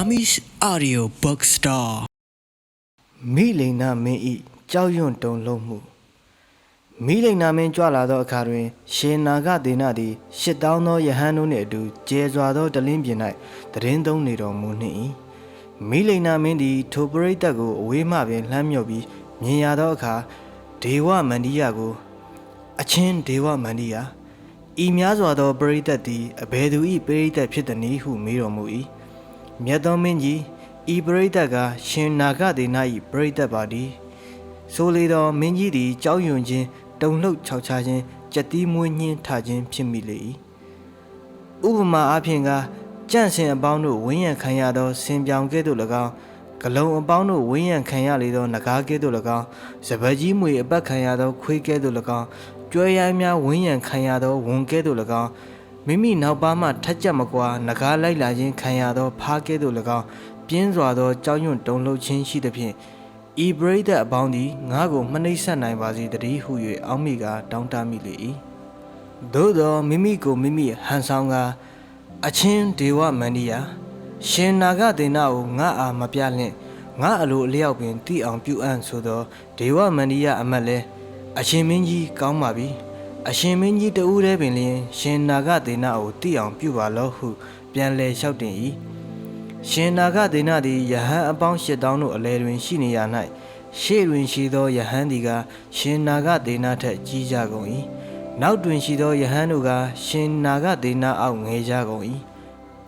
Burmese Audio Bookstore မိလိန်နာမင်းဤကြောက်ရွံ့တုန်လှုပ်မှုမိလိန်နာမင်းကြွလာသောအခါတွင်ရှင်နာဂဒေနသည်8000သောယဟန်တို့နှင့်အတူကျဲစွာသောတလင်းပြင်၌တရင်သုံးနေတော်မူနှင့်၏မိလိန်နာမင်းသည်ထိုပရိသတ်ကိုအဝေးမှပင်လှမ်းမြော့ပြီးမြင်ရသောအခါဒေဝမန္တိယကိုအချင်းဒေဝမန္တိယဤများစွာသောပရိသတ်သည်အဘယ်သူ၏ပရိသတ်ဖြစ်သည်နည်းဟုမေးတော်မူ၏မြတ်သောမင်းကြီးဤပရိသတ်ကရှင်နာဂဒေန၏ပရိသတ်ပါသည်ဆိုလေသောမင်းကြီးသည်ကြောက်ရွံ့ခြင်းတုန်လှုပ်ခြောက်ခြားခြင်းကြက်တီးမွေးညှင်းထခြင်းဖြစ်မိလေ၏ဥပမာအားဖြင့်ကကြန့်စင်အပေါင်းတို့ဝင်းရံခံရသောဆင်ပြောင်ကဲ့သို့၎င်းဂလုံအပေါင်းတို့ဝင်းရံခံရလေသောနဂါးကဲ့သို့၎င်းစပယ်ကြီးမွေအပတ်ခံရသောခွေးကဲ့သို့၎င်းကျွဲရိုင်းများဝင်းရံခံရသောဝန်ကဲ့သို့၎င်းမိမိနောက်ပါမှထက်ကြက်မကွာနဂါးလိုက်လာခြင်းခံရသောဖားကဲ့သို့၎င်းပြင်းစွာသောကြောက်ရွံ့တုန်လှုပ်ခြင်းရှိသဖြင့်ဤပရိသတ်အပေါင်းသည်ငါ့ကိုမနှိမ့်ဆက်နိုင်ပါစေတည်းဟု၍အောက်မိကတောင်းတမိလေ၏သို့သောမိမိကိုမိမိဟန်ဆောင်ကအချင်းဒေဝမန္တိယရှင်နာဂဒေနကိုငါအားမပြလင့်ငါအလိုအလျောက်ပင်တိအောင်ပြုအံ့ဆိုသောဒေဝမန္တိယအမတ်လဲအရှင်မင်းကြီးကောင်းပါပြီအရှင်မင်းကြီးတဦးတည်းပင်လျင်ရှင်နာဂဒေနကိုတိအောင်ပြုပါလော့ဟုပြန်လည်လျှောက်တင်၏ရှင်နာဂဒေနသည်ယဟန်အပေါင်း8000တို့အလယ်တွင်ရှိနေရ၌ရှေ့တွင်ရှိသောယဟန်သည်ကရှင်နာဂဒေနထက်ကြီးကြကုန်၏နောက်တွင်ရှိသောယဟန်တို့ကရှင်နာဂဒေနအောက်ငယ်ကြကုန်၏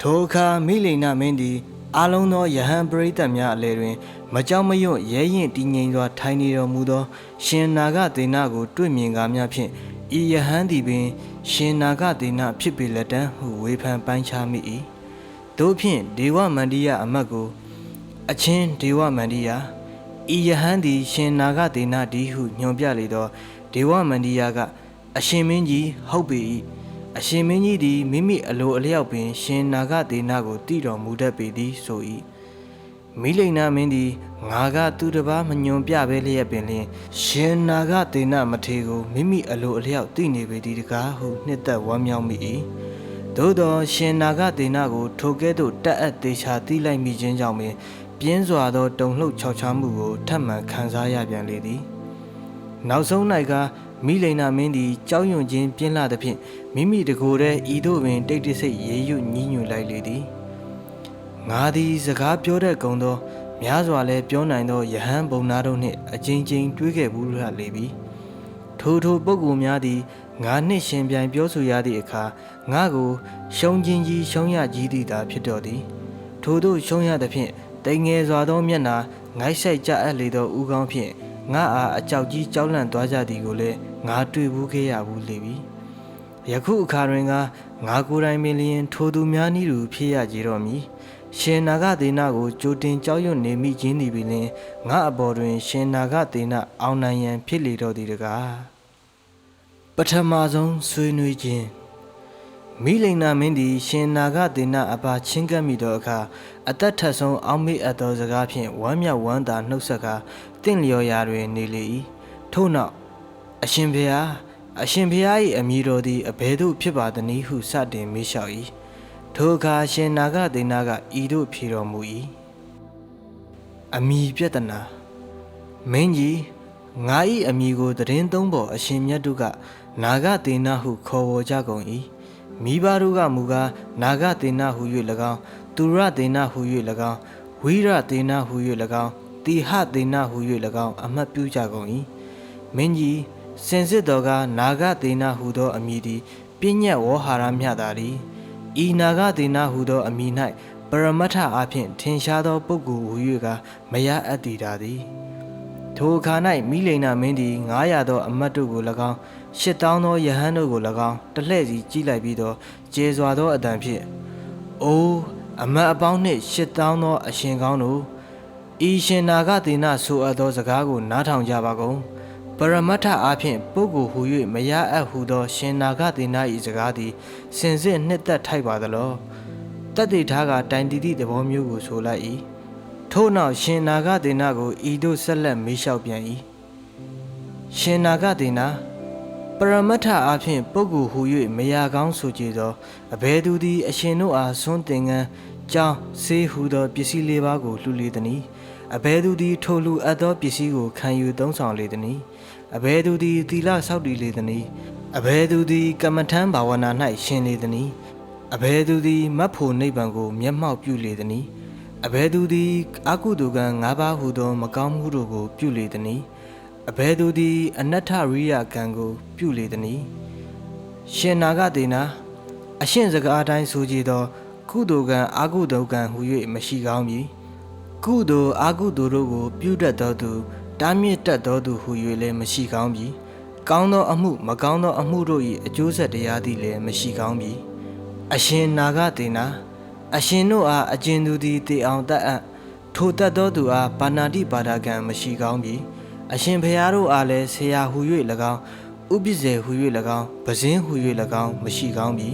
ထိုအခါမိလိန်နာမင်းသည်အလုံးသောယဟန်ပရိသတ်များအလယ်တွင်မကြောက်မရွံ့ရဲရင်တည်ငြိမ်စွာထိုင်နေတော်မူသောရှင်နာဂဒေနကိုတွေ့မြင်ကားများဖြင့်ဤယဟန်သည်ပင်ရှင်နာဂဒေနဖြစ်ပေလက်တံဟုဝေဖန်ပိုင်းခြားမိ၏တို့ဖြင့်ဒေဝမန္တိယအမတ်ကိုအချင်းဒေဝမန္တိယဤယဟန်သည်ရှင်နာဂဒေနတည်းဟုညွှန်ပြလေသောဒေဝမန္တိယကအရှင်မင်းကြီးဟုတ်ပေ၏အရှင်မင်းကြီးသည်မိမိအလိုအလျောက်ပင်ရှင်နာဂဒေနကိုတည်တော်မူတတ်ပေသည်ဆို၏မိလိန်နာမင်းသည်ငါကသူတစ်ပါးမညွန်ပြဘဲလျက်ပင်လျင်ရှင်နာဂဒေနမထေကိုမိမိအလိုအလျောက်တည်နေပေသည်တကားဟုနှစ်သက်ဝမ်းမြောက်မိ၏သို့သောရှင်နာဂဒေနကိုထိုကဲ့သို့တက်အပ်သေးချာတီးလိုက်မိခြင်းကြောင့်ပင်ပြင်းစွာသောတုန်လှုပ်ခြောက်ခြားမှုကိုထပ်မံခံစားရပြန်လေသည်နောက်ဆုံး၌ကမိလိန်နာမင်းသည်ကြောက်ရွံ့ခြင်းပြင်းလာသဖြင့်မိမိတကိုယ်တည်းဤသို့ပင်တိတ်တဆိတ်ရေရွညှိညွတ်လိုက်လေသည်ငါသည်စကားပြောတတ်ကုန်သောများစွာလည်းပြောနိုင်သောယဟန်ဘုံနာတို့နှင့်အချင်းချင်းတွေးခဲ့ဘူးရလေပြီထိုပုဂ္ဂိုလ်များသည်ငါနှင့်ရှင်ပြိုင်ပြောဆိုရသည့်အခါငါကိုရှုံးခြင်းကြီးရှုံးရကြီးသည်သာဖြစ်တော်သည်ထိုသို့ရှုံးရသဖြင့်တိမ်ငယ်စွာသောမျက်နှာငိုက်ဆိုင်ကြအပ်လေသောဦးခေါင်းဖြင့်ငါအားအကြောက်ကြီးကြောက်လန့်သွားကြသည်ကိုလည်းငါတွေ့ဘူးခဲ့ရဘူးလေပြီယခုအခါတွင်ကငါကိုယ်တိုင်ပင်လျင်ထိုသူများနည်းတူဖြစ်ရကြတော်မူရှင်နာဂဒေနကိုကြိုတင်ကြောက်ရွံ့နေမိခြင်းသည်ပင်ငါအပေါ်တွင်ရှင်နာဂဒေနအောင်နိုင်ရန်ဖြစ်လေတော်သည်တကားပထမဆုံးဆွေးနွေးခြင်းမိလိန်နာမင်းသည်ရှင်နာဂဒေနအပါချင်းကပ်မိသောအခါအသက်ထက်ဆုံးအောက်မေ့အပ်သောစကားဖြင့်ဝမ်းမြောက်ဝမ်းသာနှုတ်ဆက်ကာတင့်လျော်ရာတွင်နေလေ၏ထို့နောက်အရှင်ဘုရား၏အမည်တော်သည်အဘယ်သို့ဖြစ်ပါသနည်းဟုစတင်မေးလျှောက်၏ထိုအခါရှင်နာဂဒေနကဤသို့ဖြေတော်မူ၏အမည်ပြဿနာမင်းကြီးငါ၏အမည်ကိုသတင်းသုံးပေါ်အရှင်မြတ်တို့ကနာဂဒေနဟုခေါ်ဝေါ်ကြကုန်၏မိဘတို့ကမူကားနာဂဒေနဟု၍၎င်းသူရဒေနဟု၍၎င်းဝိရဒေနဟု၍၎င်းတိဟဒေနဟု၍၎င်းအမှတ်ပြုကြကုန်၏မင်းကြီးစင်စစ်တော်ကနာဂဒေနဟုသောအမည်သည်ပြည့်ညတ်ဝေါဟာရမြတာသည်ဤနာဂဒေနဟုသောအမည်၌ပရမတ္ထအားဖြင့်ထင်ရှားသောပုဂ္ဂိုလ်ဟူ၍ကမရအပ်တည်တာသည်ထိုအခါ၌မိလိန်နာမင်းသည်900သောအမတ်တို့ကို၎င်း8000သောယဟန်တို့ကို၎င်းတလှည့်စီကြည့်လိုက်ပြီးတော့ကျေစွာသောအတန်ဖြင့်အိုးအမတ်အပေါင်းနှင့်8000သောအရှင်ကောင်းတို့ဤရှင်နာဂဒေနဆိုအပ်သောစကားကိုနားထောင်ကြပါကုန်ပရမတ္ထအားဖြင့်ပုဂ္ဂိုလ်ဟူ၍မရအပ်ဟူသောရှင်နာဂဒေန၏စကားသည်စင်စစ်နှစ်သက်ထိုက်ပါသလောတတ်သိထားကတိုင်တီသဘောမျိုးကိုဆိုလိုက်၏ထို့နောက်ရှင်နာဂဒေနကိုဤသို့ဆက်လက်မေးလျှောက်ပြန်၏ရှင်နာဂဒေနပရမတ္ထအားဖြင့်ပုဂ္ဂိုလ်ဟူ၍မရကောင်းဆိုကြသောအဘယ်သူသည်အရှင်တို့အားဆွန်းသင်္ကန်း ကြောင်းဆေးဟူသောပစ္စည်းလေးပါးကိုလှူလေသည်။အဘယ်သူသည်ထိုလူအပ်သောပစ္စည်းကိုခံယူသုံးဆောင်လေသည်။အဘယ်သူသည်သီလဆောက်တည်လေသည်။အဘယ်သူသည်ကမ္မထံဘာဝနာ၌ရှင်လေသည်။အဘယ်သူသည်မတ်ဖို့နိဗ္ဗာန်ကိုမျက်မှောက်ပြုလေသည်။အဘယ်သူသည်အကုသိုလ်ကံ၅ပါးဟူသောမကောင်းမှုတို့ကိုပြုလေသည်။အဘယ်သူသည်အနတ္ထရိယကံကိုပြုလေသည်။ရှင်နာဂဒေနာအရှင်စကားအတိုင်းဆိုကြသောကုသိုလ်ကံအကုသိုလ်ကံဟူ၍မရှိကောင်းပြီကုသိုလ်အကုသိုလ်တို့ကိုပြုတတ်သောသူတားမြစ်တတ်သောသူဟူ၍လည်းမရှိကောင်းပြီကောင်းသောအမှုမကောင်းသောအမှုတို့၏အကျိုးဆက်တရားသည်လည်းမရှိကောင်းပြီအရှင်နာဂဒေနာအရှင်တို့အားအကျဉ်သူသည်တေအောင်တတ်အပ်ထိုတတ်သောသူအားပါဏာတိပါဒကံမရှိကောင်းပြီအရှင်ဘုရားတို့အားလည်းဆရာဟူ၍၎င်းဥပ္ပဇေဟူ၍၎င်းပဇင်းဟူ၍၎င်းမရှိကောင်းပြီ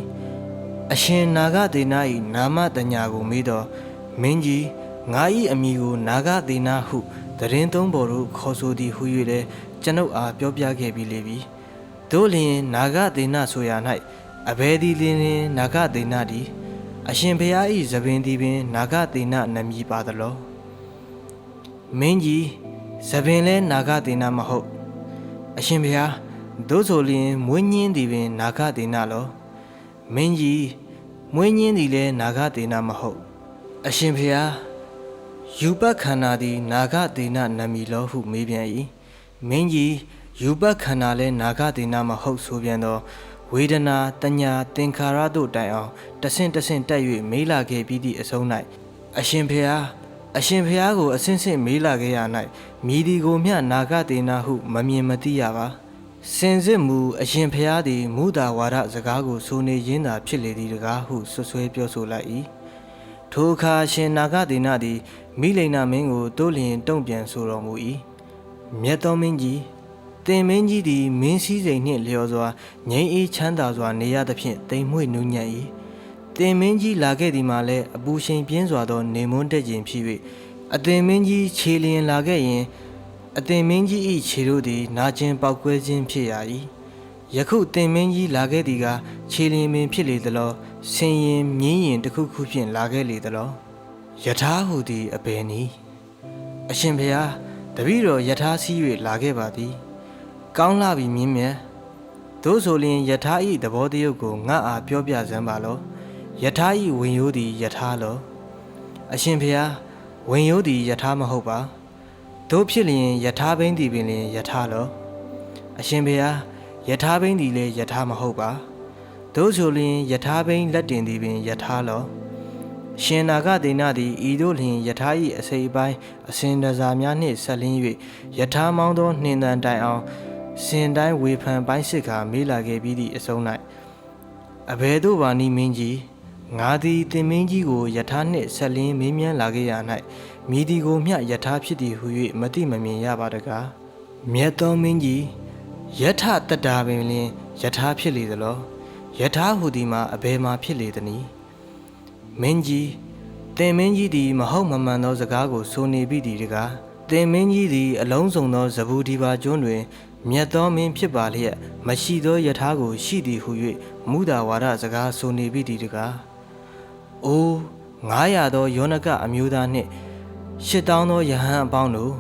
အရှင်နာဂဒေနာ၏နာမတညာကိုမေးတော့မင်းကြီးငါ၏အမိကိုနာဂဒေနာဟုတရင်သုံးပေါ်တို့ခေါ်ဆိုသည်ဟူ၍လည်းကျွန်ုပ်အားပြောပြခဲ့ပြီးလေပြီတို့လျင်နာဂဒေနာဆိုရာ၌အဘယ်သည်လျင်နာဂဒေနာသည်အရှင်ဘုရား၏သပင်သည်ပင်နာဂဒေနာနမည်ပါသလောမင်းကြီးသပင်လည်းနာဂဒေနာမဟုတ်အရှင်ဘုရားတို့ဆိုလျင်မွေးညင်းသည်ပင်နာဂဒေနာလောမင်းကြီးမွေးညင်းသည်လည်းနာဂဒေနာမဟုတ်အရှင်ဘုရားယူပခန္ဓာသည်နာဂဒေနာနမည်လောဟုမေးပြန်၏မင်းကြီးယူပခန္ဓာလည်းနာဂဒေနာမဟုတ်ဆိုပြန်သောဝေဒနာတညာသင်္ခါရတို့တိုင်အောင်တဆင့်တဆင့်တက်၍မေးလာခဲ့ပြီးသည့်အဆုံး၌အရှင်ဘုရားကိုအစဉ်စဉ်မေးလာခဲ့ရ၌မြည်ဒီကိုမျှနာဂဒေနာဟုမမြင်မသိရပါစင်စစ်မူအရှင်ဘုရားသည်မူတာဝါဒစကားကိုဆိုနေရင်းသာဖြစ်လေသည်တကားဟုဆွဆွဲပြောဆိုလိုက်၏ထိုအခါရှင်နာဂဒေနာသည်မိလိန်နာမင်းကိုတိုးလျင်တုံ့ပြန်ဆိုတော်မူ၏မြတ်သောမင်းကြီးတင်မင်းကြီးသည်မင်းစည်းစိမ်နှင့်လျော်စွာငြိမ်းအေးချမ်းသာစွာနေရသဖြင့်တိမ်မွေ့နူးညံ့၏တင်မင်းကြီးလာခဲ့သည်မှာလည်းအပူချိန်ပြင်းစွာသောနေမွန်းတက်ခြင်းဖြစ်၍အတင်မင်းကြီးခြေလျင်လာခဲ့ရင်အတင်မင်းကြီး၏ခြေတို့သည်နာကျင်ပေါက်ကွဲခြင်းဖြစ်ရ၏ယခုတင်မင်းကြီးလာခဲ့သည်ကခြေလျင်ပင်ဖြစ်လေသလောဆင်ရင်မြင်းရင်တစ်ခုခုဖြင့်လာခဲ့လေသလောယထာဟူသည်အဘယ်နည်းအရှင်ဘုရားတပည့်တော်ယထာစီး၍လာခဲ့ပါသည်ကောင်းလာပြီမြင်းမြတ်သို့ဆိုလျင်ယထာ၏သဘောတရုပ်ကိုငါအားပြောပြစမ်းပါလောယထာ၏ဝင်ရိုးသည်ယထာလောအရှင်ဘုရားဝင်ရိုးသည်ယထာမဟုတ်ပါတို့ဖြစ်လျင်ယထာဘိန်းသည်ပင်လျင်ယထာလောအရှင်ဘုရားယထာဘိန်းသည်လည်းယထာမဟုတ်ပါတို့ဆိုလျင်ယထာဘိန်းလက်တင်သည်ပင်ယထာလောရှင်နာဂဒေနာသည်ဤသို့လျင်ယထာ၏အစိပ်ပိုင်းအစင်တစားများနှင့်ဆက်လင်း၍ယထာမောင်းသောနှင်တန်တိုင်အောင်စင်တိုင်းဝေဖန်ပိုင်းစစ်ခါမေးလာခဲ့ပြီးသည့်အဆုံး၌အဘယ်သို့ပါနည်းမင်းကြီးငါသည်တင်မင်းကြီးကိုယထာနှင့်ဆက်လင်းမေးမြန်းလာခဲ့ရ၌မိဒီကိုမျှယထာဖြစ်သည်ဟု၍မတိမမြင်ရပါတကားမြတ်သောမင်းကြီးယထတတ္တာပင်လျင်ယထာဖြစ်လေသလောယထာဟူသည်မှာအဘယ်မှာဖြစ်လေသနည်းမင်းကြီးတင်မင်းကြီးသည်မဟုတ်မမှန်သောစကားကိုဆိုနေပြီတကားတင်မင်းကြီးသည်အလုံးစုံသောဇဘူဒီပါကျွန်းတွင်မြတ်သောမင်းဖြစ်ပါလျက်မရှိသောယထာကိုရှိသည်ဟု၍မူတာဝါဒစကားဆိုနေပြီတကားအိုး900သောယောနကအမျိုးသားနှင့်8000သောယဟန်အပေါင်းတို့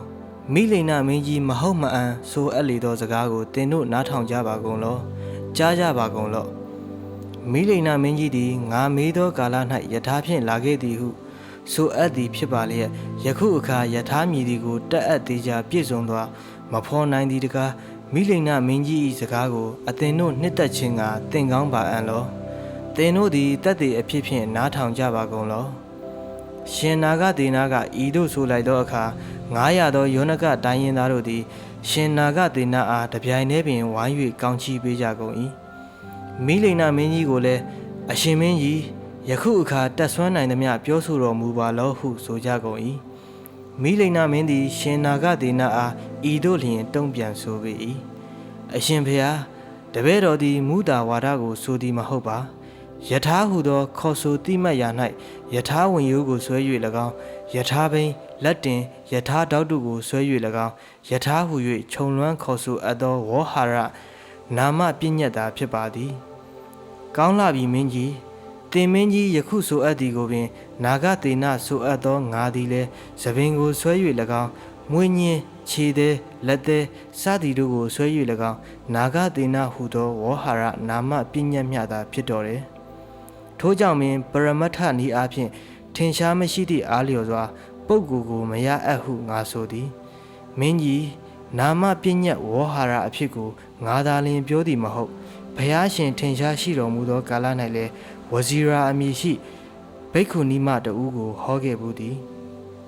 မိလိန်နာမင်းကြီးမဟုတ်မအန်ဆိုအပ်လေသောစကားကိုတင်တို့နားထောင်ကြပါကုန်လောကြားကြပါကုန်လောမိလိန်နာမင်းကြီးသည်ငါမေးသောကာလ၌ယထာဖြင့်လာခဲ့သည်ဟုဆိုအပ်သည်ဖြစ်ပါလျက်ယခုအခါယထာမြည်သည်ကိုတက်အပ်သေးကြပြည့်စုံသောမဖော်နိုင်သည်တကားမိလိန်နာမင်းကြီး၏စကားကိုအသင်တို့နှစ်သက်ခြင်းကသင်ကောင်းပါအံ့လောသင်တို့သည်တက်သည်အဖြစ်ဖြင့်နားထောင်ကြပါကုန်လောရှင်နာဂဒေနာကဤသို့ဆိုလိုက်သောအခါ900သောယောနကတိုင်းရင်းသားတို့သည်ရှင်နာဂဒေနာအားတပြိုင်တည်းပင်ဝိုင်း၍ကောင်းချီးပေးကြကုန်၏မိလိန်နာမင်းကြီးကိုလည်းအရှင်မင်းကြီးယခုအခါတက်ဆွမ်းနိုင်သမျှပြောဆိုတော်မူပါလောဟုဆိုကြကုန်၏မိလိန်နာမင်းသည်ရှင်နာဂဒေနာအားဤသို့လျင်တုံ့ပြန်ဆိုပေ၏အရှင်ဘုရားတပည့်တော်သည်မူတာဝါဒကိုဆိုသည်မဟုတ်ပါယထာဟုသောခေါ်ဆိုတိမှတ်ရာ၌ယထာဝင်ရိုးကိုဆွဲ၍၎င်းယထာဘိန်းလက်တင်ယထာတောက်တုကိုဆွဲ၍၎င်းယထာဟု၍ခြုံလွှမ်းခေါ်ဆိုအပ်သောဝေါဟာရနာမပြည့်ညတ်တာဖြစ်ပါသည်ကောင်းလာပြီမင်းကြီး တင်မင်းကြီးယခုဆိုအပ်သည်ကိုပင်နာဂသေနဆိုအပ်သောငါသည်လည်းသပင်ကိုဆွဲ၍၎င်းမွေးညင်းခြေသေးလက်သေးစသည်တို့ကိုဆွဲ၍၎င်းနာဂသေနဟုသောဝေါဟာရနာမပညာမျှသာဖြစ်တော်တယ်ထို့ကြောင့်ပင်ပရမတ္ထနည်းအားဖြင့်ထင်ရှားမရှိသည့်အားလျော်စွာပုဂ္ဂိုလ်ကိုမရအပ်ဟုငါဆိုသည်မင်းကြီးနာမပညာဝေါဟာရအဖြစ်ကိုငါသာလျှင်ပြောသည်မဟုတ်ဘုရားရှင်ထင်ရှားရှိတော်မူသောကာလ၌လည်းဝဇီရာအမည်ရှိဘိက္ခုနီမတဦးကိုဟောခဲ့ဘူးသည်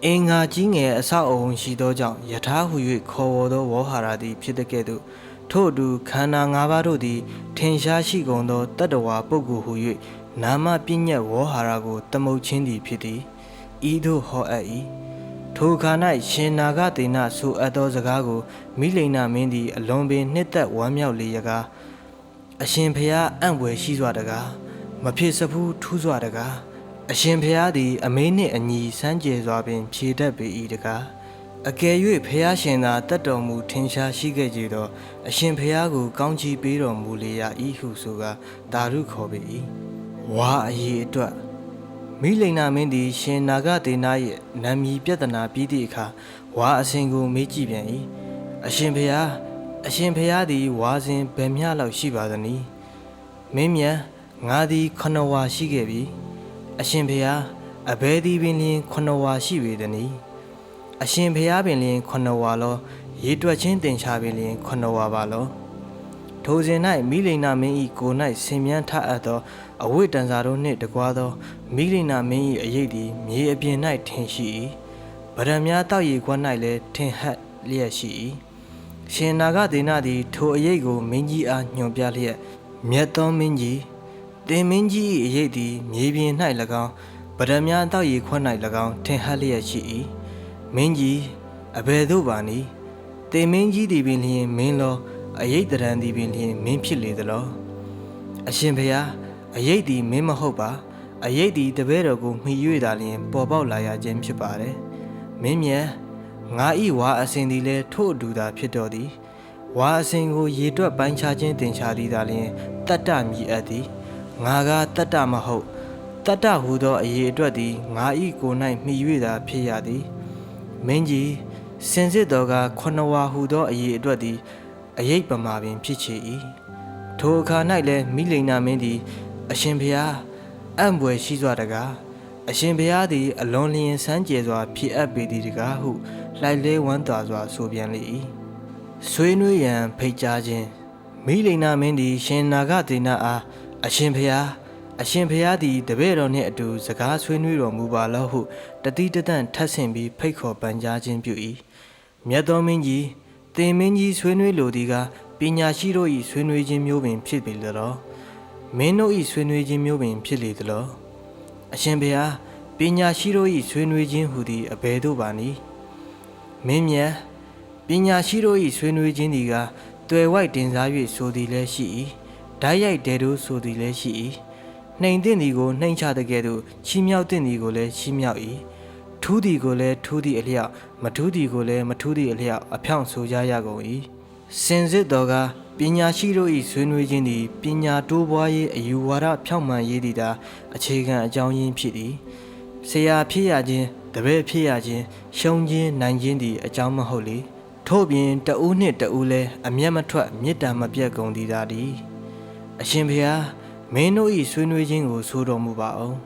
အင်္ဂါကြီးငယ်အဆောက်အအုံရှိသောကြောင့်ယထာဟု၍ခေါ်ဝေါ်သောဝေါဟာရသည်ဖြစ်တဲ့ကဲ့သို့ထို့အတူခန္ဓာ၅ပါးတို့သည်ထင်ရှားရှိကုန်သောတတ္တဝါပုဂ္ဂိုလ်ဟု၍နာမပညာဝေါဟာရကိုသမုတ်ချင်းသည်ဖြစ်သည်ဤသို့ဟောအပ်၏ထိုအခါ၌ရှင်နာဂသေနဆိုအပ်သောစကားကိုမိလိန်နာမင်းသည်အလွန်ပင်နှစ်သက်ဝမ်းမြောက်လေရကားအရှင်ဖျားအံ့ဖွယ်ရှိစွာတကားမဖြစ်စဖူးထူးစွာတကားအရှင်ဖျားသည်အမေးနှင့်အညီစမ်းကြယ်စွာပင်ဖြေတတ်ပေ၏တကားအကယ်၍ဖျားရှင်သာတတ်တော်မူထင်ရှားရှိခဲ့ကြသောအရှင်ဖျားကိုကောင်းချီးပေးတော်မူလေရာ၏ဟုဆိုကာသာဓုခေါ်ပေ၏ဝါအရေးအတွက်မိလိန်နာမင်းသည်ရှင်နာဂသေန၏နာမည်ပြဿနာပြီးသည့်အခါဝါအစဉ်ကိုမေးကြည့်ပြန်၏အရှင်ဖျားသည်ဝါစဉ်ဘယ်မျှလောက်ရှိပါသနည်းမင်းမြတ်ငါသည်9ဝါရှိခဲ့ပြီအရှင်ဖျားအဘယ်သည်ပင်လျှင်9ဝါရှိပေသနည်းအရှင်ဖျားပင်လျှင်9ဝါလောရေတွက်ချင်းတင်ချပင်လျှင်9ဝါပါလောထိုစဉ်၌မိလိန်နာမင်း၏ကိုယ်၌ဆင်မြန်းထအပ်သောအဝိတန်စာတို့နှင့်တကွာသောမိလိန်နာမင်း၏အရေးသည်မြေအပြင်၌ထင်ရှိ၏ဗရံများတောက်ရည်ခွက်၌လည်းထင်ဟပ်လျက်ရှိ၏ရှင်နာဂသေနသည်ထိုအရေးကိုမင်းကြီးအားညွှန်ပြလျက်မြတ်သောမင်းကြီးတင်မင်းကြီး၏အရေးသည်မြေပြင်၌၎င်းဗရံများတောက်ရည်ခွက်၌၎င်းထင်ဟပ်လျက်ရှိ၏မင်းကြီးအဘယ်သို့ပါနည်းတင်မင်းကြီးသည်ပင်လျှင်မင်းလောအယိတ်တရံသည်ပင်လျှင်မင်းဖြစ်လေသလောအရှင်ဘုရားအယိတ်သည်မင်းမဟုတ်ပါအယိတ်သည်တပည့်တော်ကိုမှီ၍သာလျှင်ပေါ်ပေါက်လာရခြင်းဖြစ်ပါတယ်မင်းမြတ်ငါဤဝါအစဉ်သည်လည်းထို့အတူသာဖြစ်တော်သည်ဝါအစဉ်ကိုရေတွက်ပိုင်းခြားခြင်းတင်ခြားသည်သာလျှင်တတ္တမြည်အပ်သည်ငါကတတ္တမဟုတ်တတ္တဟူသောအရေးအတွက်သည်ငါဤကိုယ်၌မှီ၍သာဖြစ်ရသည်မင်းကြီးစင်စစ်တော်က9ဝါဟူသောအရေးအတွက်သည်အယိတ်ပမာပင်ဖြစ်ချေ၏ထိုအခါ၌လည်းမိလိန်နာမင်းသည်အရှင်ဘုရားအံ့ဖွယ်ရှိစွာတကားအရှင်ဘုရားသည်အလွန်လျင်စမ်းကြယ်စွာဖြစ်အပ်ပေသည်တကားဟုလှိုက်လဲဝမ်းသာစွာဆိုပြန်လေ၏ဆွေးနွေးရန်ဖိတ်ကြားခြင်းမိလိန်နာမင်းသည်ရှင်နာဂသေနအားအရှင်ဘုရားသည်တပည့်တော်နှင့်အတူစကားဆွေးနွေးတော်မူပါလောဟုတတိတတန့်ထပ်ဆင့်ပြီးဖိတ်ခေါ်ပန်ကြားခြင်းပြု၏မြတ်သောမင်းကြီးတင်မင်းကြီးဆွေးနွေးလိုသည်ကပညာရှိတို့၏ဆွေးနွေးခြင်းမျိုးပင်ဖြစ်ပေလောမင်းတို့၏ဆွေးနွေးခြင်းမျိုးပင်ဖြစ်လေသလောအရှင်ဘုရားပညာရှိတို့၏ဆွေးနွေးခြင်းဟူသည်အဘယ်သို့ပါနည်းမင်းမြတ်ပညာရှိတို့၏ဆွေးနွေးခြင်းသည်ကတွယ်ဝိုက်တင်စား၍ဆိုသည်လည်းရှိ၏ဓာတ်ရိုက်တဲတို့ဆိုသည်လည်းရှိ၏နှိမ်တဲ့သည်ကိုနှိမ်ချတဲ့ကဲ့သို့ချီးမြှောက်တဲ့သည်ကိုလည်းချီးမြှောက်၏ထူးသည်ကိုလည်းထူးသည့်အလျောက်မထူးသည်ကိုလည်းမထူးသည့်အလျောက်အဖြောင့်ဆိုကြရကုန်၏စင်စစ်တော်ကပညာရှိတို့၏ဆွေးနွေးခြင်းသည်ပညာတိုးပွားရေးအယူဝါဒဖြောင့်မှန်ရေးသည်သာအခြေခံအကြောင်းရင်းဖြစ်သည်ဆရာဖြစ်ရခြင်းတပည့်ဖြစ်ရခြင်းရှုံးခြင်းနိုင်ခြင်းသည်အကြောင်းမဟုတ်လေထို့ပြင်တဦးနှင့်တဦးလည်းအမျက်မထွက်မေတ္တာမပြတ်ကုန်သည်သာသည်အရှင်ဘုရားမင်းတို့၏ဆွေးနွေးခြင်းကိုဆိုတော်မူပါအောင်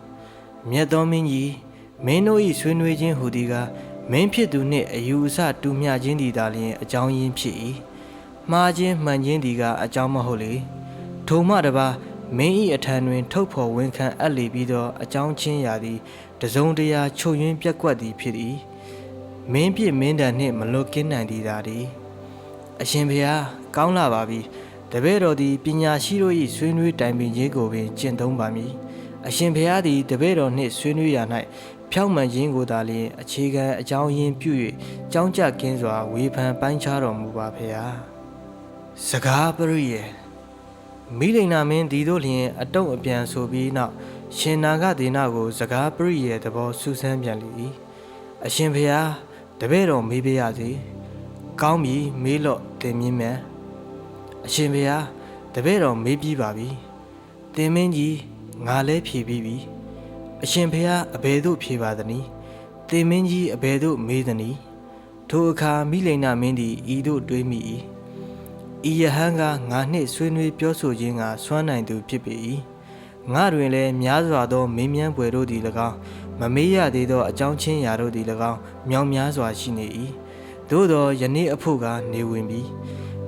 မြတ်သောမင်းကြီးမင်းတို့၏ဆွေးနွေးခြင်းဟူသည်ကမင်းဖြစ်သူနှင့်အယူအဆတူမျှခြင်းသည်သာလျှင်အကြောင်းရင်းဖြစ်၏မှားခြင်းမှန်ခြင်းသည်ကအကြောင်းမဟုတ်လေထိုမှတပါမင်း၏အထံတွင်ထုတ်ဖော်ဝန်ခံအပ်လေပြီးသောအကြောင်းချင်းရာသည်တစုံတရာချုပ်ယွင်းပြက်ကွက်သည်ဖြစ်၏မင်းပြစ်မင်းတန်နှင့်မလွတ်ကင်းနိုင်သည်သာသည်အရှင်ဘုရားကောင်းလာပါပြီတပည့်တော်သည်ပညာရှိတို့၏ဆွေးနွေးတိုင်ပင်ခြင်းကိုပင်ကျင့်သုံးပါမည်အရှင်ဘုရားသည်တပည့်တော်နှင့်ဆွေးနွေးရာ၌ဖြောင့်မှန်ခြင်းကိုသာလျှင်အခြေခံအကြောင်းရင်းပြု၍ကြောင်းကြကင်းစွာဝေဖန်ပိုင်းခြားတော်မူပါဖေဟာစကားပရိယေမိလိန်နာမင်းဒီတို့လျှင်အတုံးအပြန်ဆိုပြီးနောက်ရှင်နာဂဒေနကိုစကားပရိယေသဘောစူးစမ်းပြန်လေ၏အရှင်ဘုရားတပည့်တော်မေးပြရစေကောင်းပြီမေးလော့တင်မြင့်မြတ်အရှင်ဘုရားတပည့်တော်မေးပြီးပါပြီတင်မင်းကြီး ငါလဲဖြေပြီးပြီအရှင်ဖျားအဘယ်သို့ဖြေပါသနည်းတင်မင်းကြီးအဘယ်သို့မေးသနည်းထိုအခါမိလိန်နာမင်းသည်ဤသို့တွေးမိ၏ဤယဟန်ကငါနှင့်ဆွေးနွေးပြောဆိုခြင်းကစွမ်းနိုင်သူဖြစ်ပေ၏ငါတွင်လည်းများစွာသောမင်းမြန်းပွဲတို့သည်၎င်းမမေးရသေးသောအကြောင်းချင်းရာတို့သည်၎င်းမြောင်များစွာရှိနေ၏သို့သောယနေ့အဖို့ကနေဝင်ပြီ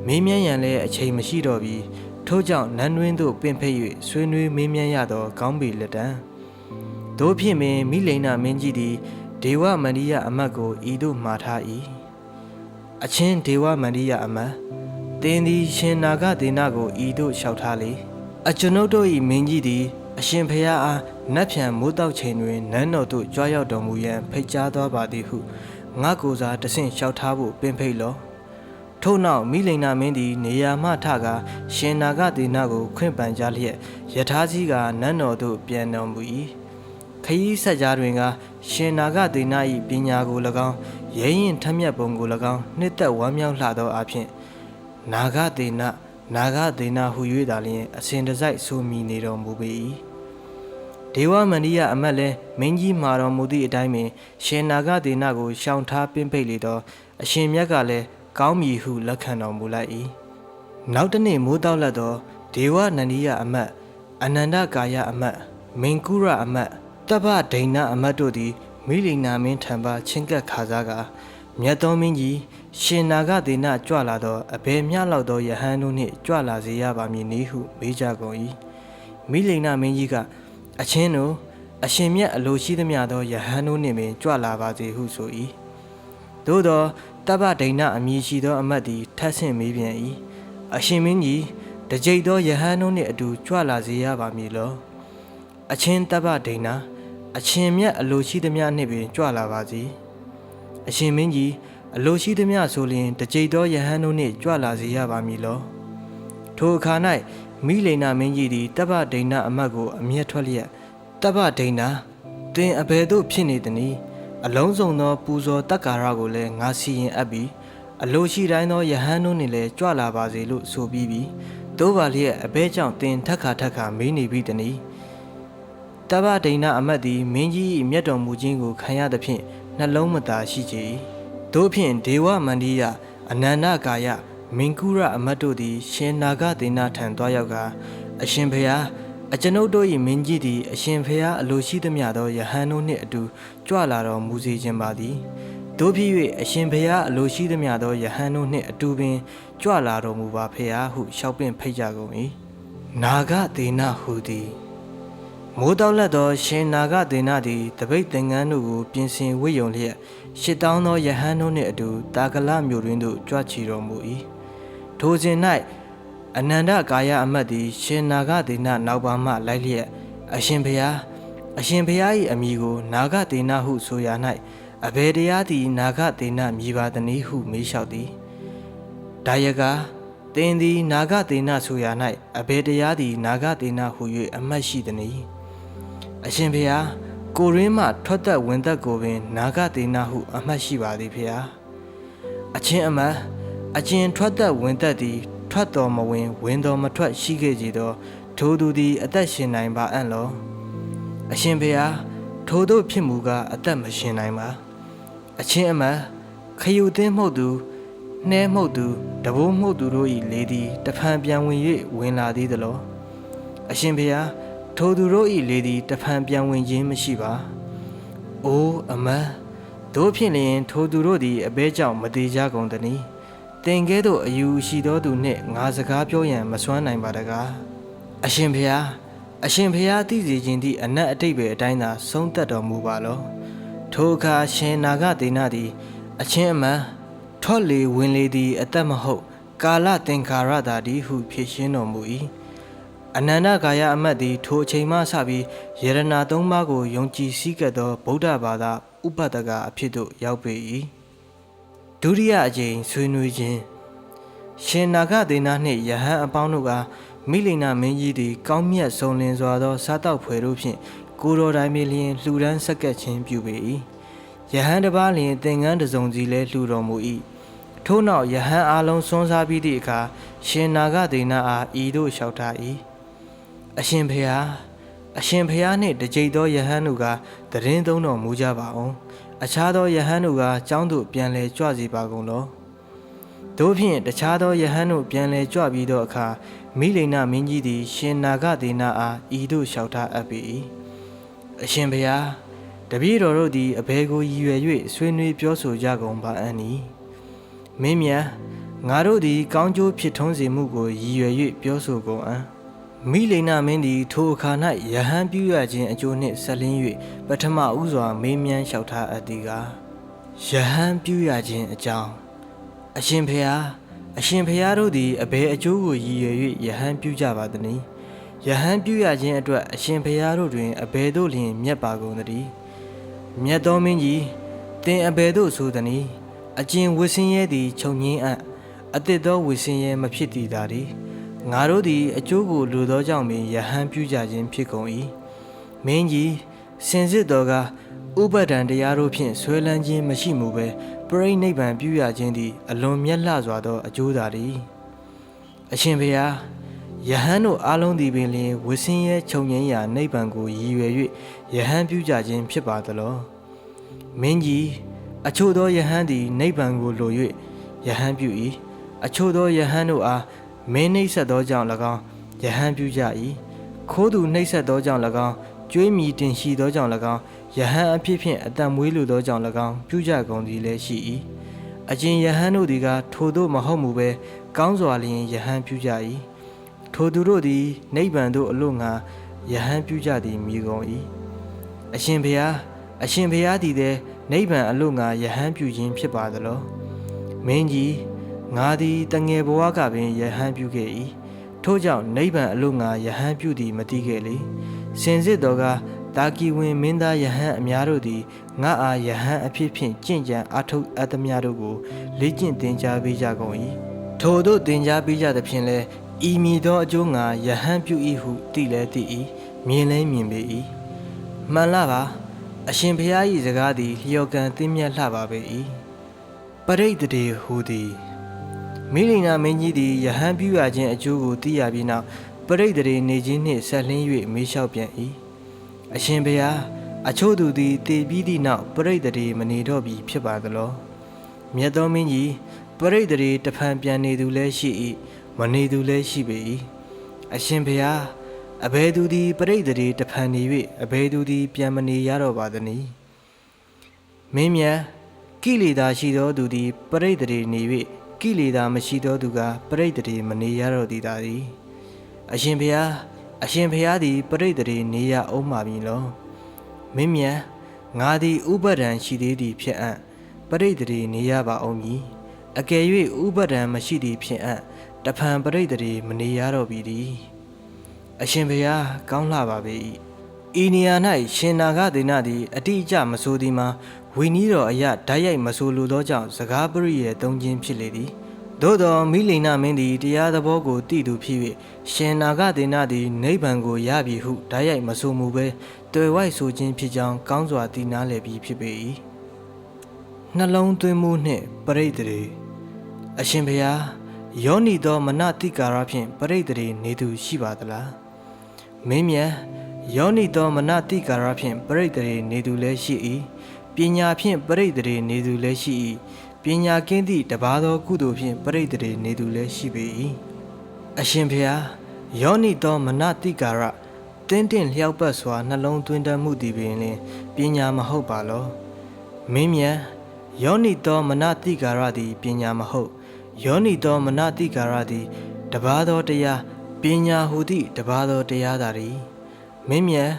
မင်းမြန်းရန်လည်းအချိန်မရှိတော့ပြီထို့ကြောင့်နန်းတွင်သို့ပင်ဖိတ်၍ဆွေးနွေးမင်းမြန်းရသောကောင်းပြီလက်တံတို့ဖြင့်ပင်မိလိန်နာမင်းကြီးသည်ဒေဝမန္တိယအမတ်ကိုဤသို့မှားထား၏အချင်းဒေဝမန္တိယအမတ်သင်သည်ရှင်နာဂဒေနကိုဤသို့လျှောက်ထားလေအကျွန်ုပ်တို့၏မင်းကြီးသည်အရှင်ဖျားအားနတ်ဖြံမိုးတောက်ချိန်တွင်နန်းတော်သို့ကြွားရောက်တော်မူရန်ဖိတ်ကြားတော်ပါသည်ဟုငါကိုယ်စားတဆင့်လျှောက်ထားဖို့ပင်ဖိတ်လောထို့နောက်မိလိန်နာမင်းသည်နေရာမှထကာရှင်နာဂဒေနကိုခွင့်ပန်ကြားလျက်ယထာစည်းကနန်းတော်သို့ပြန်တော်မူ၏ခရီးဆက်ကြားတွင်ကရှင်နာဂဒေန၏ပညာကို၎င်းရဲရင်ထက်မြက်ပုံကို၎င်းနှစ်သက်ဝမ်းမြောက်လှသောအဖြစ်နာဂဒေနဟူ၍သာလျှင်အစဉ်တစိုက်ဆိုမိနေတော်မူပေ၏ဒေဝမန္တိယအမတ်လည်းမင်းကြီးမှာတော်မူသည့်အတိုင်းပင်ရှင်နာဂဒေနကိုရှောင်ထားပင်ဖိတ်လေသောအရှင်မြတ်ကလည်းကောင်းမည်ဟုလက်ခံတော်မူလိုက်၏နောက်တစ်နေ့မိုးတောက်လက်သောဒေဝနန္ဒီယအမတ်အနန္ဒကာယအမတ်မင်ကုရအမတ်တပ္ပဒိဏအမတ်တို့သည်မိလိန်နာမင်းထံပါချင်းကပ်ခါစားကမြတ်သောမင်းကြီးရှင်နာဂဒေနကြွလာသောအဘယ်မျှလောက်သောယဟန်တို့နှင့်ကြွလာစေရပါမည်နည်းဟုမေးကြကုန်၏မိလိန်နာမင်းကြီးကအချင်းတို့အရှင်မြတ်အလိုရှိသမျှသောယဟန်တို့နှင့်ပင်ကြွလာပါစေဟုဆို၏သို့သောတပ္ပဒိဏအမည်ရှိသောအမတ်သည်ထပ်ဆင့်မေးပြန်၏အရှင်မင်းကြီးတကြိတ်သောယဟန်တို့နှင့်အတူကြွလာစေရပါမည်လောအချင်းတပ္ပဒိဏအရှင်မြတ်အလိုရှိသမျှနှင့်ပင်ကြွလာပါစေအရှင်မင်းကြီးအလိုရှိသမျှဆိုလျင်တကြိတ်သောယဟန်တို့နှင့်ကြွလာစေရပါမည်လောထိုအခါ၌မိလိန်နာမင်းကြီးသည်တပ္ပဒိဏအမတ်ကိုအမျက်ထွက်လျက်တပ္ပဒိဏသင်အဘယ်သို့ဖြစ်နေသနည်းအလုံးစုံသောပူဇော်တက္ကာရကိုလည်းငါစီရင်အပ်ပြီးအလိုရှိတိုင်းသောယဟန်တို့နှင့်လည်းကြွလာပါစေလို့ဆိုပြီးပြီသို့ပါလျက်အဘဲကြောင့်သင်ထက်ခါမေးနေပြီတနည်းတပ္ပဒိဏအမတ်သည်မင်းကြီး၏မျက်တော်မူခြင်းကိုခံရသဖြင့်နှလုံးမသာရှိကြ၏တို့ဖြင့်ဒေဝမန္တိယအနန္ဒကာယမင်ကုရအမတ်တို့သည်ရှင်နာဂဒေနထံတွားရောက်ကအရှင်ဖျားအကျွန်ုပ်တို့၏မင်းကြီးသည်အရှင်ဖျားအလိုရှိသမျှသောယဟန်တို့နှင့်အတူကြွလာတော်မူစေခြင်းပါသည်တို့ဖြစ်၍အရှင်ဖျားအလိုရှိသမျှသောယဟန်တို့နှင့်အတူပင်ကြွလာတော်မူပါဖျားဟုလျှောက်ပင့်ဖိတ်ကြကုန်၏နာဂဒေနဟူသည်မိုးတောက်လက်သောရှင်နာဂဒေနသည်တပိတ်သင်္ကန်းတို့ကိုပြင်ဆင်ဝတ်ယုံလျက်8000သောယဟန်တို့နှင့်အတူတာကလမြို့တွင်သို့ကြွချီတော်မူ၏ထိုစဉ်၌အနန္ဒကာယအမတ်သည်ရှင်နာဂဒေနနောက်ပါမှလိုက်လျက်အရှင်ဖျား၏အမည်ကိုနာဂဒေနဟုဆိုရာ၌အဘယ်တရားသည်နာဂဒေနမြည်ပါသနည်းဟုမေးလျှောက်သည်ဒါယကသင်သည်နာဂဒေနဆိုရာ၌အဘယ်တရားသည်နာဂဒေနဟု၍အမှတ်ရှိသနည်းအရှင်ဖျားကိုရင်းမှထွက်သက်ဝင်သက်ကိုပင်နာဂဒေနဟုအမှတ်ရှိပါသည်ဖျားအချင်းအမတ်အကျဉ်ထွက်သက်ဝင်သက်သည်ထွက်တော်မဝင်ဝင်တော်မထွက်ရှိခဲ့ကြသောထိုသူသည်အသက်ရှင်နိုင်ပါအံ့လောအရှင်ဖျားထိုတို့ဖြစ်မူကားအသက်မရှင်နိုင်ပါအချင်းအမတ်ခယူသင်းမှုတ်သူနှဲမှုတ်သူတဘိုးမှုတ်သူတို့၏လေသည်တဖန်ပြန်ဝင်၍ဝင်လာသေးသလောအရှင်ဖျားထိုသူတို့၏လေသည်တဖန်ပြန်ဝင်ခြင်းမရှိပါအိုးအမတ်တို့ဖြင့်လျင်ထိုသူတို့သည်အဘဲကြောင့်မသေးကြကုန်သနည်းသင်ကဲ့သို့အယူရှိသောသူနှင့်ငါစကားပြောရန်မစွမ်းနိုင်ပါတကားအရှင်ဖျားသိစေခြင်းသည့်အနတ်အတိတ်ပဲအတိုင်းသာဆုံးသက်တော်မူပါလောထိုအခါရှင်နာဂဒေနသည်အချင်းအမတ်ထွက်လေဝင်လေသည်အသက်မဟုတ်ကာလသင်္ခါရသာတည်းဟုဖြေရှင်းတော်မူ၏အနန္ဒကာယအမတ်သည်ထိုအချိန်မှစပြီးယရဏသုံးပါးကိုယုံကြည်စည်းကပ်သောဗုဒ္ဓဘာသာဥပဒကအဖြစ်သို့ရောက်ပေ၏ဒုတိယအကြိမ်ဆွေးနွေးခြင်းရှင်နာဂဒေနနှင့်ယဟန်အပေါင်းတို့ကမိလိန်နာမင်းကြီးသည်ကောင်းမြတ်ဆုံးလင်းစွာသောစားတောက်ဖွယ်တို့ဖြင့်ကိုတော်တိုင်ပင်လျင်လှူဒန်းဆက်ကပ်ခြင်းပြုပေ၏ယဟန်တစ်ပါးလျင်သင်္ကန်းတစ်စုံစီလည်းလှူတော်မူ၏ထို့နောက်ယဟန်အားလုံးစွန့်စားပြီးသည့်အခါရှင်နာဂဒေနအားဤသို့လျှောက်ထား၏အရှင်ဖျား အရှင်ဖျားနှင့်တကြိတ်သောယဟန်တို့ကတရင်သုံးတော်မူကြပါအောင်အခြားသောယဟန်တို့ကကျောင်းသို့ပြန်လည်ကြွစေပါကုန်လောတို့ဖြင့်တခြားသောယဟန်တို့ပြန်လည်ကြွပြီးသောအခါမိလိန်နာမင်းကြီးသည်ရှင်နာဂဒေနာအားဤသို့လျှောက်ထားအပ်ပေ၏အရှင်ဖျားတပည့်တော်တို့သည်အဘယ်ကိုရည်ရွယ်၍ဆွေးနွေးပြောဆိုကြကုန်ပါအံ့နီမင်းမြတ်ငါတို့သည်ကောင်းကျိုးဖြစ်ထွန်းစေမှုကိုရည်ရွယ်၍ပြောဆိုကုန်အံ့မိလိန်နာမင်းသည်ထိုအခါ၌ယဟန်ပြုရခြင်းအကျိုးနှင့်ဆက်လင်း၍ပထမဦးစွာမေးမြန်းလျှောက်ထားအပ်သည်ကားယဟန်ပြုရခြင်းအကြောင်းအရှင်ဖျားတို့သည်အဘယ်အကျိုးကိုရည်ရွယ်၍ယဟန်ပြုကြပါသနည်းယဟန်ပြုရခြင်းအတွက်အရှင်ဖျားတို့တွင်အဘယ်သို့လျင်မြတ်ပါကုန်သတည်းမြတ်သောမင်းကြီးသင်အဘယ်သို့ဆိုသနည်းအကျင့်ဝိဆင်းရဲသည်ခြုံငင်းအပ်အသစ်သောဝိဆင်းရဲမဖြစ်တည်တာသည်ငါတို့သည်အကျိုးကိုလိုသောကြောင့်ပင်ယဟန်ပြုကြခြင်းဖြစ်ကုန်၏မင်းကြီးစင်စစ်တော်ကဥပဒံတရားတို့ဖြင့်ဆွဲလန်းခြင်းမရှိမှုပဲပရိနိဗ္ဗာန်ပြုရခြင်းသည်အလွန်မြတ်လှစွာသောအကျိုးသာသည်အရှင်ဘုရားယဟန်တို့အားလုံးသည်ပင်လျှင်ဝိဆင်းရဲခြုံငင်းရာနိဗ္ဗာန်ကိုရည်ရွယ်၍ယဟန်ပြုကြခြင်းဖြစ်ပါသလောမင်းကြီးအချို့သောယဟန်သည်နိဗ္ဗာန်ကိုလို၍ယဟန်ပြု၏အချို့သောယဟန်တို့အားမင်းနှိပ်စက်သောကြောင့်၎င်းယဟန်ပြုကြ၏ခိုးသူနှိပ်စက်သောကြောင့်၎င်းကျွေးမြီတင်ရှိသောကြောင့်၎င်းယဟန်အဖြစ်ဖြင့်အတန်မွေးလိုသောကြောင့်၎င်းပြုကြကုန်သည်လည်းရှိ၏အကျဉ်ယဟန်တို့သည်ကထိုသို့မဟုတ်မူပဲကောင်းစွာလျင်ယဟန်ပြုကြ၏ထိုသူတို့သည်နိဗ္ဗာန်သို့အလို့ငါယဟန်ပြုကြသည်မြည်ကုန်၏အရှင်ဘုရားသည်လည်းနိဗ္ဗာန်အလို့ငါယဟန်ပြုခြင်းဖြစ်ပါသလောမင်းကြီးငါသည်တငယ်ဘဝကပင်ယဟန်ပြုခဲ့၏ထို့ကြောင့်နိဗ္ဗာန်အလို့ငါယဟန်ပြုသည်မသိခဲ့လေစင်စစ်တော်ကတာကီဝင်မင်းသားယဟန်အများတို့သည်ငါအားယဟန်အဖြစ်ဖြင့်ကြင့်ကြံအထုတ်အပ်သမျှတို့ကိုလေ့ကျင့်သင်ကြားပေးကြကုန်၏ထို့သို့သင်ကြားပေးကြသဖြင့်လဲဤမည်သောအကျိုးငါယဟန်ပြု၏ဟုသိလဲသိ၏မြင်လဲမြင်ပေ၏မှန်လားပါအရှင်ဘုရား၏စကားသည်လျော်ကန်သင့်မြတ်လှပါပေ၏ပရိသတေဟူသည်မိလိန်နာမင်းကြီးသည်ယဟန်ပြုရခြင်းအကျိုးကိုသိရပြီးနောက်ပရိသတေနေခြင်းနှင့်ဆက်လင်း၍မေးလျှောက်ပြန်၏အရှင်ဘုရားအချို့သူသည်တည်ပြီးသည့်နောက်ပရိသတေမနေတော့ပြီဖြစ်ပါသလောမြတ်သောမင်းကြီးပရိသတေတဖန်ပြန်နေသူလည်းရှိ၏မနေသူလည်းရှိပေ၏အရှင်ဘုရားအဘယ်သူသည်ပရိသတေတဖန်နေ၍အဘယ်သူသည်ပြန်မနေရတော့ပါသနည်းမင်းမြတ်ကိလေသာရှိသောသူသည်ပရိသတေနေ၍ကိလေသာမရှိသောသူကပရိသတေမနေရတော့သည်သာသည်အရှင်ဘုရားသည်ပရိသတေနေရအောင်ပါပြီလောမင်းမြတ်ငါသည်ဥပဒံရှိသေးသည်ဖြစ်အံ့ပရိသတေနေရပါအောင်မည်အကယ်၍ဥပဒံမရှိသည်ဖြစ်အံ့တဖန်ပရိသတေမနေရတော့ပြီသည်အရှင်ဘုရားကောင်းလှပါပေ၏ဤနေရာ၌ရှင်နာဂဒေနသည်အတိအကျမဆိုသည်မှာဝီနီးတော်အရာဓာတ်ရိုက်မဆိုလိုသောကြောင့်စကားပရိယေသုံးခြင်းဖြစ်လေသည်သို့သောမိလိန်နာမင်းသည်တရားသဘောကိုသိသူဖြစ်၍ရှင်နာဂဒေနသည်နိဗ္ဗာန်ကိုရပြီဟုဓာတ်ရိုက်မဆိုမူပဲတွေ့ဝိုက်ဆိုခြင်းဖြစ်ကြောင်းကောင်းစွာသိနာလည်ပြီးဖြစ်ပေ၏နှလုံးသွင်းမှုနှင့်ပရိသတေအရှင်ဘုရားယောနီသောမနတိကာရဖြင့်ပရိသတေနေသူရှိပါသလားမင်းမြတ်ယောနီသောမနတိကာရဖြင့်ပရိသတေနေသူလည်းရှိ၏ပညာဖြင့်ပရိသတေနေသူလည်းရှိ၏ပညာကင်းသည့်တပါးသောကုသိုလ်ဖြင့်ပရိသတေနေသူလည်းရှိပေ၏အရှင်ဘုရားယောနီသောမနတိကာရတင်းတင်းလျှောက်ပတ်စွာနှလုံးသွင်းတတ်မှုသည်ပင်လျှင်ပညာမဟုတ်ပါလောမင်းမြတ်ယောနီသောမနတိကာရသည်ပညာမဟုတ်ယောနီသောမနတိကာရသည်တပါးသောတရားပညာဟူသည့်တပါးသောတရားသာသည်မင်းမြတ်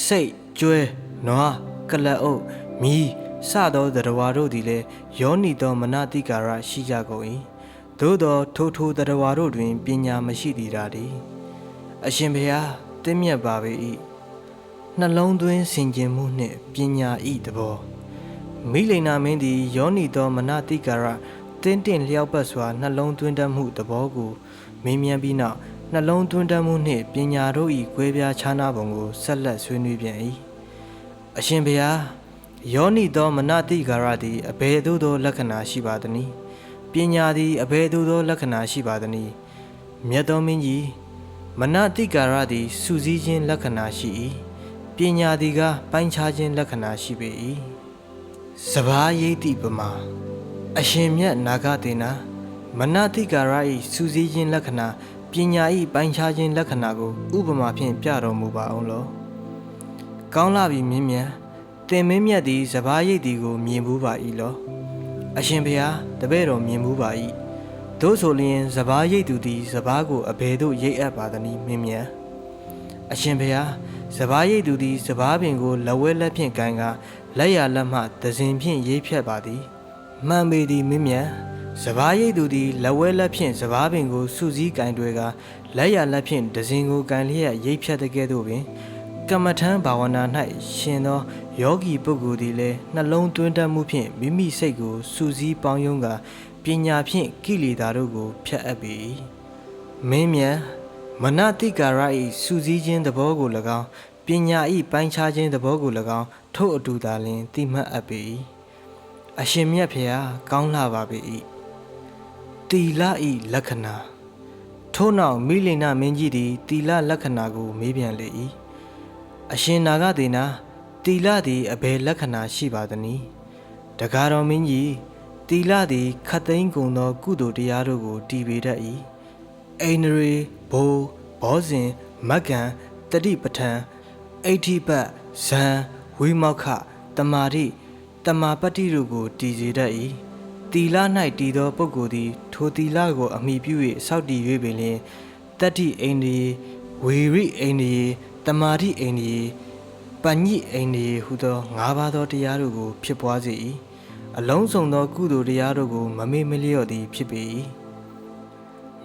စိတ်ကျွဲနွားကလပ်အုပ်မီးစသောသတ္တဝါတို့သည်လည်းယောနီသောမနတိကာရရှိကြကုန်၏သို့သောထိုသတ္တဝါတို့တွင်ပညာမရှိသည်သာသည်အရှင်ဘုရားတင့်မြတ်ပါပေ၏နှလုံးသွင်းဆင်ခြင်မှုနှင့်ပညာဤသဘောမိလိန်နာမင်းသည်ယောနီသောမနတိကာရတင်းတင်းလျှောက်ပတ်စွာနှလုံးသွင်းတတ်မှုသဘောကိုမေးမြန်းပြီးနောက်နှလုံးသွင်းတတ်မှုနှင့်ပညာတို့၏ကွဲပြားခြားနားပုံကိုဆက်လက်ဆွေးနွေးပြန်၏အရှင်ဘုရားယောနီသောမနတိကာရသည်အဘယ်သို့သောလက္ခဏာရှိပါသနည်းပညာသည်အဘယ်သို့သောလက္ခဏာရှိပါသနည်းမြတ်သောမင်းကြီး မနတိကာရသည်စူးစီးခြင်းလက္ခဏာရှိ၏ပညာသည်ကပိုင်းခြားခြင်းလက္ခဏာရှိပေ၏စဘာယိတိပမာအရှင်မြတ်နာဂသေနာမနတိကာရ၏စူးစီးခြင်းလက္ခဏာပညာ၏ပိုင်းခြားခြင်းလက္ခဏာကိုဥပမာဖြင့်ပြတော်မူပါအောင်လောကောင်းလာပြီမြင်းမြတ်သင်မင်းမြတ်သည်စဘာယိတ်သည်ကိုမြင်ဘူးပါ၏လောအရှင်ဘုရားတပည့်တော်မြင်ဘူးပါ၏သို့ဆိုလျင်စဘာရိတ်သူသည်စဘာကိုအဘယ်သို့ရိတ်အပ်ပါသနည်းမင်းမြတ်အရှင်ဘုရားစဘာရိတ်သူသည်စဘာပင်ကိုလက်ဝဲလက်ဖြင့်ကန်ကလက်ရလက်မှသစဉ်ဖြင့်ရိတ်ဖြတ်ပါသည်မှန်ပေသည်မင်းမြတ်စဘာရိတ်သူသည်လက်ဝဲလက်ဖြင့်စဘာပင်ကိုစုစည်းကန်တွဲကလက်ရလက်ဖြင့်သစဉ်ကိုကန်လျက်ရိတ်ဖြတ်တဲ့ကဲ့သို့ပင်ကမ္မထံဘာဝနာ၌ရှင်သောယောဂီပုဂ္ဂိုလ်သည်လည်းနှလုံးသွင်းတတ်မှုဖြင့်မိမိစိတ်ကိုစုစည်းပေါင်းယုံကပညာဖြင့်ကိလေသာတို့ကိုဖျက်အပ်ပေ၏မင်းမြတ်မနတိကာရ၏စူးစီးခြင်းသဘောကို၎င်းပညာ၏ပိုင်းခြားခြင်းသဘောကို၎င်းထို့အတူသာလျှင်သိမှတ်အပ်ပေ၏အရှင်မြတ်ဖေဟာကောင်းလှပါပေ၏တီလ၏လက္ခဏာထို့နောက်မိလိန်နာမင်းကြီးသည်တီလလက္ခဏာကိုမေးပြန်လေ၏အရှင်နာဂသေနာတီလသည်အဘယ်လက္ခဏာရှိပါသနည်းတကားတော်မင်းကြီးတီလသည်ခတ်သိမ်းကုန်သောကုသိုလ်တရားတို့ကိုတည်ပေတတ်၏အိန္ဒြေဘိုးဘောဇင်မက္ကံတတိပဋ္ဌံအဋ္ဌိပတ်ဇံဝိမောက္ခတမာတိတမာပတ္တိတို့ကိုတည်စေတတ်၏တီလ၌တည်သောပုဂ္ဂိုလ်သည်ထိုတီလကိုအမိပြု၍ဆောက်တည်၍ပင်လျှင်တတ္တိအိန္ဒြေဝေရိအိန္ဒြေတမာတိအိန္ဒြေပညိအိန္ဒြေဟူသော၅ပါးသောတရားတို့ကိုဖြစ်ပွားစေ၏အလုံးစုံသောကုသိုလ်တရားတို့ကိုမမေ့မလျော့သည်ဖြစ်ပေ၏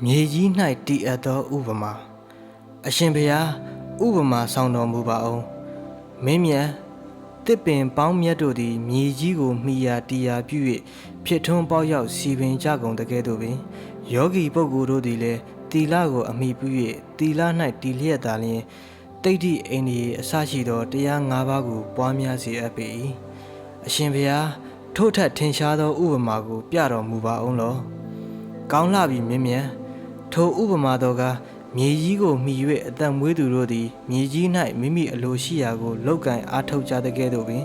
မြေကြီး၌တည်အပ်သောဥပမာအရှင်ဘုရားဥပမာဆောင်တော်မူပါအောင်မင်းမြတ်တစ်ပင်ပေါင်းမြတ်တို့သည်မြေကြီးကိုမှီရာတီရာပြု၍ဖြစ်ထွန်းပေါက်ရောက်စီပင်ကြကုန်တကဲ့သို့ပင်ယောဂီပုဂ္ဂိုလ်တို့သည်လည်းတီလကိုအမိပြု၍တီလ၌တည်လျက်သာလျှင်တိဋ္ဌိအိန္ဒြေအစရှိသောတရား၅ပါးကိုပွားများစေအပ်ပေ၏အရှင်ဘုရားထို့ထက်ထင်ရှားသောဥပမာကိုပြတော်မူပါအောင်လောကောင်းလှပြီမြင်းမြတ်ထိုဥပမာတော်ကမြေကြီးကိုမှီ၍အသက်မွေးသူတို့သည်မြေကြီး၌မိမိအလိုရှိရာကိုလောက်ကင်အားထုတ်ကြတဲ့ကဲ့သို့ပင်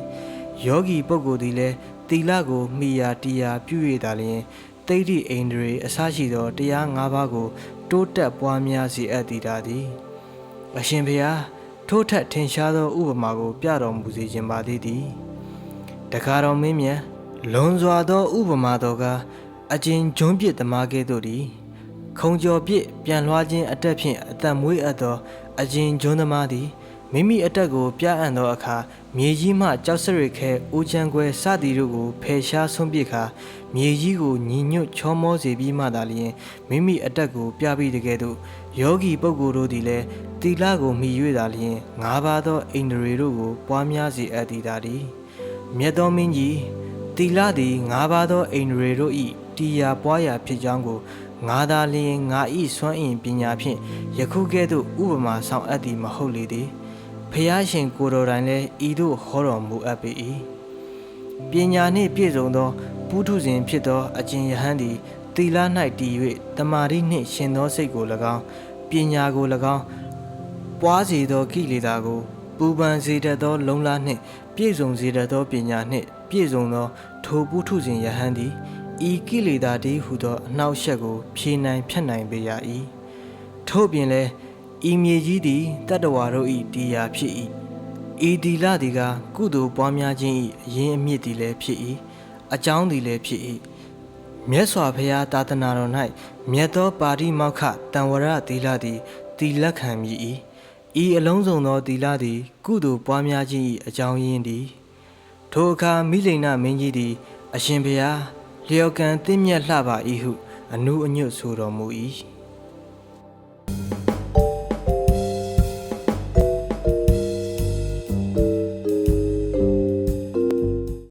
ယောဂီပုဂ္ဂိုလ်သည်လည်းတီလကိုမှီရာတီရာပြု၍သာလျှင်တိဋ္ဌိအိန္ဒြေအစရှိသောတရား၅ပါးကိုတိုးတက်ပွားများစေအပ်သည်အရှင်ဘုရားထို့ထက်ထင်ရှားသောဥပမာကိုပြတော်မူစေခြင်းပါသည်တခါတော်မင်းမြတ်လွန်စွာသောဥပမာတော်ကအကျဉ်ဂျွန်းပြစ်သမားကဲ့သို့သည်ခုံကျော်ပြစ်ပြန်လွှားခြင်းအတက်ဖြင့်အသက်မွေးအပ်သောအကျဉ်ဂျွန်းသမားသည်မိမိအတက်ကိုပြအံ့သောအခါမြေကြီးမှကြောက်စရိတ်ခဲအိုးချမ်းခွဲစသည်တို့ကိုဖယ်ရှားဆုံးပစ်ခါမြေကြီးကိုညီညွတ်ချောမောစေပြီးမှသာလျှင်မိမိအတက်ကိုပြပြီးတကယ်သို့ယောဂီပုဂ္ဂိုလ်တို့သည်လည်းတီလကိုမှီ၍သာလျှင်၅ပါးသောအိန္ဒြေတို့ကိုပွားများစေအပ်သည်မြတ်သောမင်းကြီးတီလသည်၅ပါးသောအိန္ဒြေတို့၏တီယာပွားရာဖြစ်ကြောင်းကိုငါသာလျင်ငါ၏စွမ်းအင်ပညာဖြင့်ယခုကဲ့သို့ဥပမာဆောင်အပ်သည်မဟုတ်လေသည်ဖျားရှင်ကိုယ်တော်တိုင်လည်းဤသို့ဟောတော်မူအပ်ပေ၏ပညာနှင့်ပြည့်စုံသောပုထုဇဉ်ဖြစ်သောအကျဉ်ယဟန်သည်တီလ၌တည်၍တမာတိနှင့်ရှင်သောစိတ်ကို၎င်းပညာကို၎င်းပွားစေသောကိလေသာကိုပူပန်စေတတ်သောလုံလနှင့်ပြည့်စုံစေတတ်သောပညာနှင့်ပြည့်စုံသောထိုပုထုဇဉ်ယဟန်သည်ဤကိလေသာတည်းဟုသောအနှောက်အယှက်ကိုဖြေနိုင်ဖြတ်နိုင်ပေရ၏ထို့ပြင်လည်းဤမြေကြီးသည်တတ္တဝါတို့၏တရားဖြစ်၏ဤတီလသည်ကကုသိုလ်ပွားများခြင်း၏အရင်းအမြစ်သည်လည်းဖြစ်၏အကြောင်းသည်လည်းဖြစ်၏မြတ်စွာဘုရားသာသနာတော်၌မြတ်သောပါတိမောက္ခတံဝရသီလသည်တီလခံမည်၏ဤအလုံးစုံသောသီလသည်ကုသိုလ်ပွားများခြင်း၏အကြောင်းရင်းသည်ထိုအခါမိလိန်နာမင်းကြီးသည်အရှင်ဘုရားလျော်ကန်သင့်မြတ်လှပါ၏ဟုအနုအညွတ်ဆိုတော်မူ၏